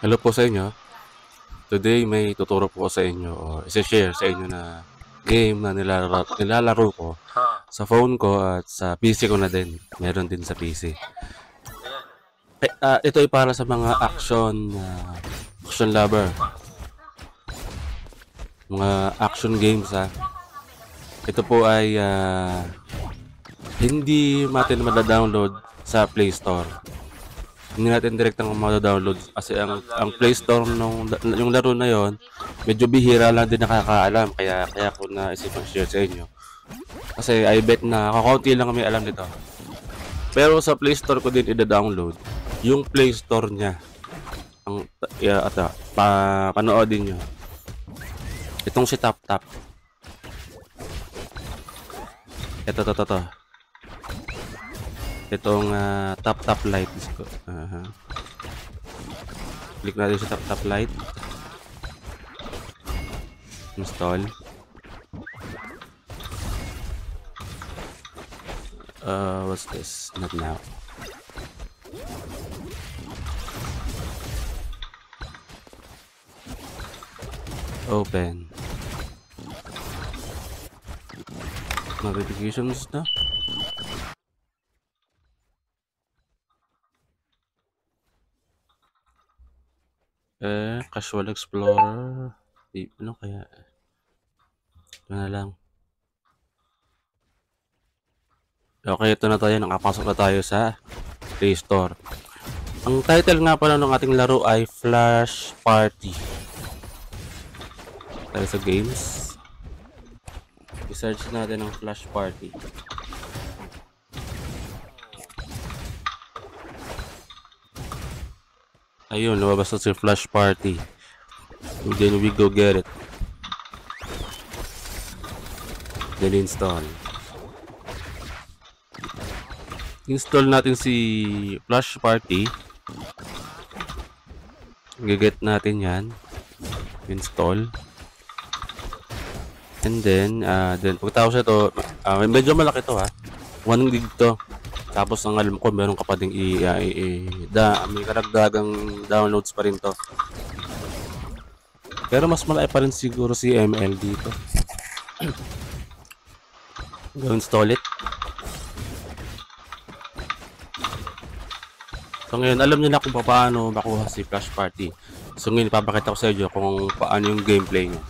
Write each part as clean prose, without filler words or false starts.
Hello po sa inyo. Today may tuturo po ko sa inyo o i-share sa inyo na game na nilalaro ko sa phone ko at sa PC ko na din. Meron din sa PC. Ito ay para sa mga action lover. Mga action games Ito po ay hindi natin mada-download sa Play Store. Hindi natin direktang mada-download kasi ang Play Store yung laro na yon medyo bihira lang din nakakaalam kaya ko na isipang share sa inyo. Kasi I bet na kakaunti lang kami alam nito. Pero sa Play Store ko din i-download yung Play Store niya. Panoodin nyo. Itong si Tap Tap. Ito. Itong Tap Tap Light. Click natin sa Tap Tap Light. Install. What's this? Not now. Open. Notifications na. Casual Explorer. Ano kaya? Ito na lang. Okay, ito na tayo. Nakapasok na tayo sa Play Store. Ang title nga pala ng ating laro ay Flash Party. Tayo sa games. I-search natin ang Flash Party. Ayun, lumabas na si Flash Party. And then we go get it. Then install. Install natin si Flash Party. Gaget natin yan. Install. And then pagkatapos ito, medyo malaki to 1 gig to. Tapos ang alam ko, meron ka pa ding may karagdagang downloads pa rin to. Pero mas malaki pa rin siguro si ML dito. Go install it. So ngayon, alam niyo na kung paano makuha si Flash Party. So ngayon, ipapakita ko sa inyo kung paano yung gameplay niya.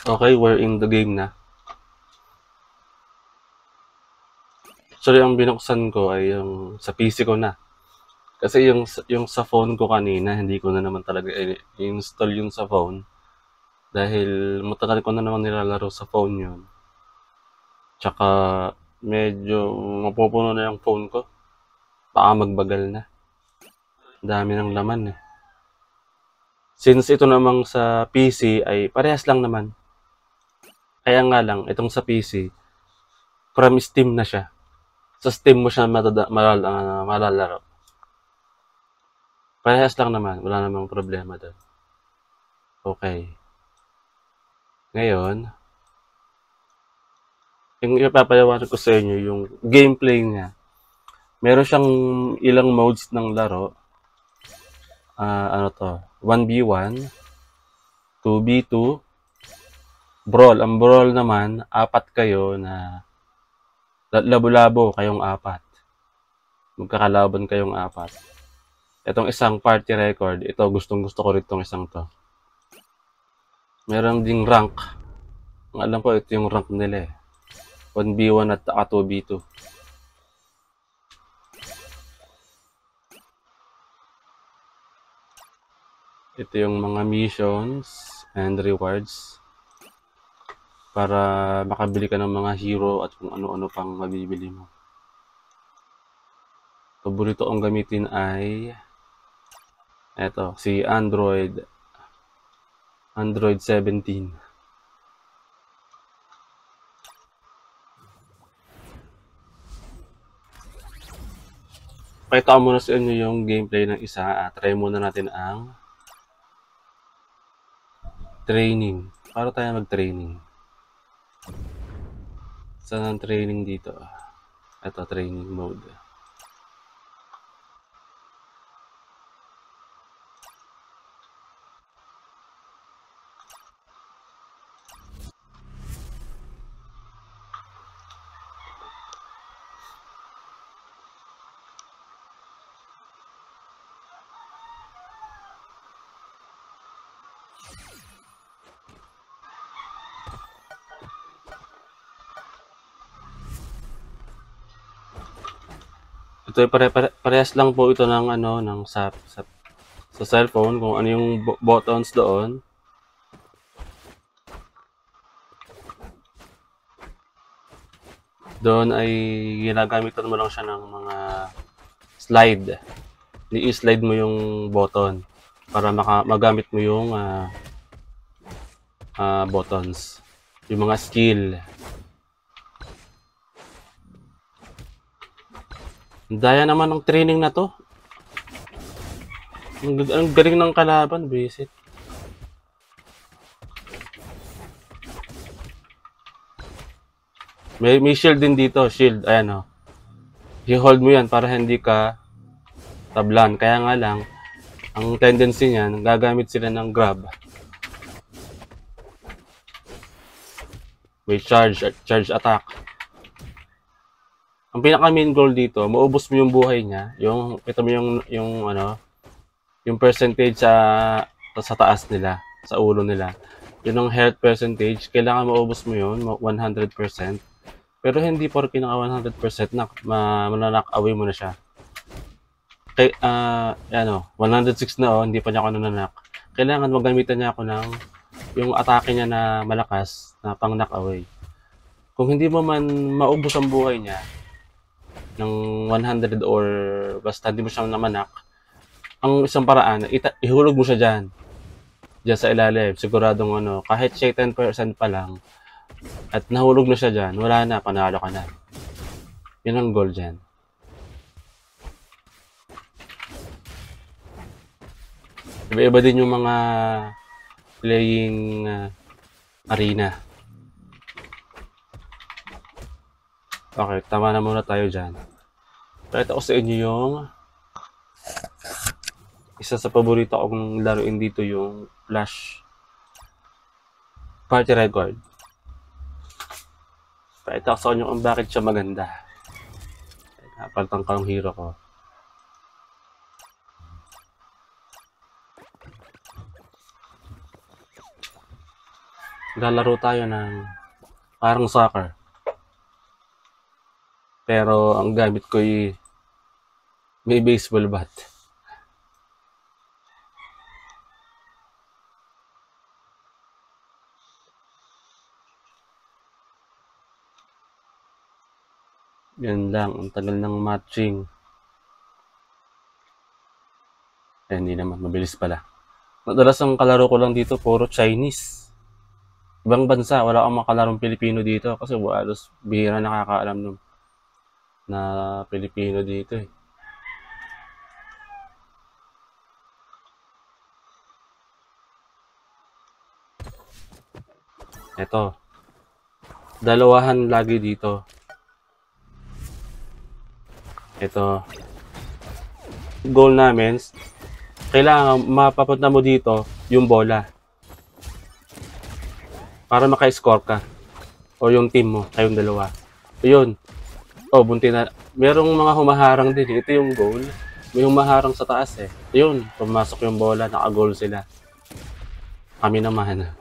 Okay, we're in the game na. Actually, ang binuksan ko ay yung sa PC ko na. Kasi yung sa phone ko kanina, hindi ko na naman talaga i-install yun sa phone. Dahil matagal ko na naman nilalaro sa phone yun. Tsaka medyo mapupuno na yung phone ko. Baka magbagal na. Dami ng laman Since ito namang sa PC ay parehas lang naman. Kaya nga lang, itong sa PC, from Steam na siya. Sa Steam mo siya malalaro. Parehas lang naman, wala namang problema doon. Okay. Ngayon, yung ipapaliwanag ko sa inyo, yung gameplay niya. Meron siyang ilang modes ng laro. 1v1, 2v2, brawl. Ang brawl naman, 4 kayo na labo-labo kayong 4. Magkakalaban kayong 4. Itong isang party record, ito gustong-gusto ko rin itong isang to. Meron ding rank. Ang alam ko, ito yung rank nila 1v1 at 2v2. Ito yung mga missions and rewards para makabili ka ng mga hero at kung ano-ano pang mabibili mo. Paborito kong gamitin ay eto, si Android 17. Pakita ko muna sa inyo yung gameplay ng isa. Try muna natin ang training. para tayo mag-training. Saan ang training dito? Ito, training mode. Ito parehas lang po ito ng ano ng sa cellphone kung ano yung buttons doon. Doon ay ginagamitan mo lang siya ng mga slide. I-slide mo yung button para magamit mo yung buttons, yung mga skill. Daya naman ng training na to. Ang galing ng kalaban, visit. May shield din dito, shield. Ayan o. I-hold mo yan para hindi ka tablan. Kaya nga lang, ang tendency niyan, gagamit sila ng grab. May charge attack. Ang pinaka main goal dito, maubos mo yung buhay niya, yung ito mo yung ano, yung percentage sa taas nila, sa ulo nila. Yun ang health percentage, kailangan maubos mo yun 100%. Pero hindi porke naka 100% mananock away mo na siya. Kay 106 na hindi pa niya ako nanonock. Kailangan magamitan niya ako ng yung atake niya na malakas na pang knock away. Kung hindi mo man maubos ang buhay niya ng 100 or basta hindi mo siya namanak, ang isang paraan, ihulog mo siya dyan sa ilalim. Siguradong kahit siya 10% pa lang at nahulog na siya dyan, wala na, panalo ka na. Yun ang goal dyan. Iba-iba din yung mga playing arena. Okay, tama na muna tayo dyan. Pakita ko sa inyo yung isa sa paborito kong laruin dito, yung Flash Party Record. Pakita ko sa inyo kung bakit siya maganda. Napalitan ko ang hero ko. Lalaro tayo ng parang soccer. Pero ang gamit ko ay may baseball bat. Yan lang, ang tagal ng matching. Hindi naman, mabilis pala. Madalas ang kalaro ko lang dito, puro Chinese. Ibang bansa, wala akong makalarong Pilipino dito kasi halos bihira nakakaalam na Pilipino dito eh. Ito. Dalawahan lagi dito. Ito. Goal namin, kailangan mapapunta mo dito yung bola. Para maka-score ka. O yung team mo, kayong dalawa. Yun. Bunti na. Merong mga humaharang din. Ito yung goal. May humaharang sa taas eh. Yun. Pumasok yung bola, naka-goal sila. Kami naman.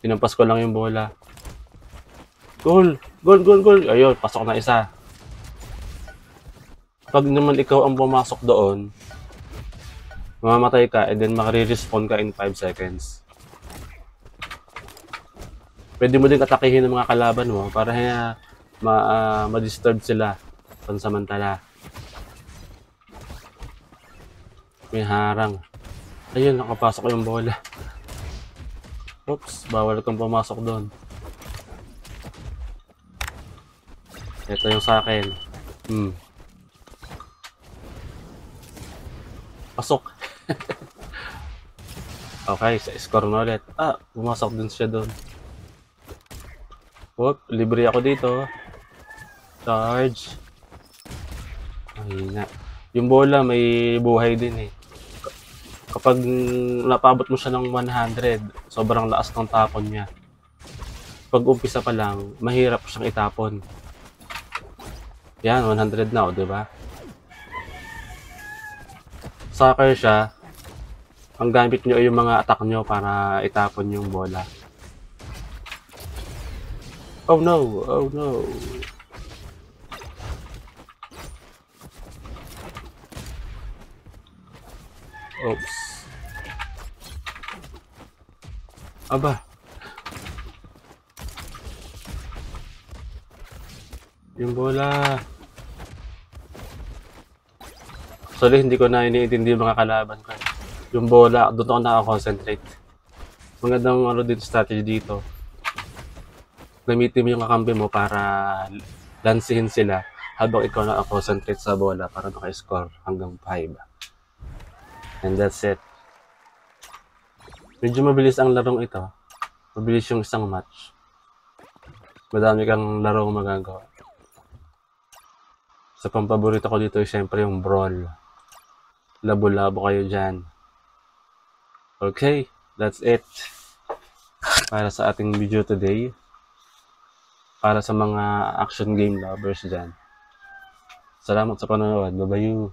Pinampas ko lang yung bola. Goal! Goal, goal, goal! Ayun, pasok na isa. Pag naman ikaw ang pumasok doon, mamamatay ka and then makare-respawn ka in 5 seconds. Pwede mo din atakihin ng mga kalaban mo para ma-disturb sila pansamantala. May harang. Ayun, nakapasok yung bola. Oops, bawal kang pumasok doon. Ito yung sa akin. Pasok. Okay, sa score na ulit. Pumasok din siya doon. Whoop, libre ako dito. Charge. Mahina. Yung bola may buhay din eh. Kapag napabot mo siya ng 100, sobrang lakas ng tapon niya. Pag umpisa pa lang, mahirap siyang itapon. Yan, 100 na, di ba? Soccer siya. Ang gamit nyo ay yung mga attack nyo para itapon yung bola. Oh no! Oh no! Oops. Aba. Yung bola. Actually, hindi ko na iniintindi yung mga kalaban ko. Yung bola, doon ako nakakonsentrate. Magandang din strategy dito. Gamitin mo yung kakampi mo para lansihin sila habang ikaw nakakonsentrate sa bola para naka-score hanggang 5. And that's it. Medyo mabilis ang larong ito. Mabilis yung isang match. Madami kang larong magagawa. Sa pampaborito ko dito, syempre yung Brawl. Labo-labo kayo dyan. Okay, that's it. Para sa ating video today. Para sa mga action game lovers dyan. Salamat sa panonood. Bye-bye.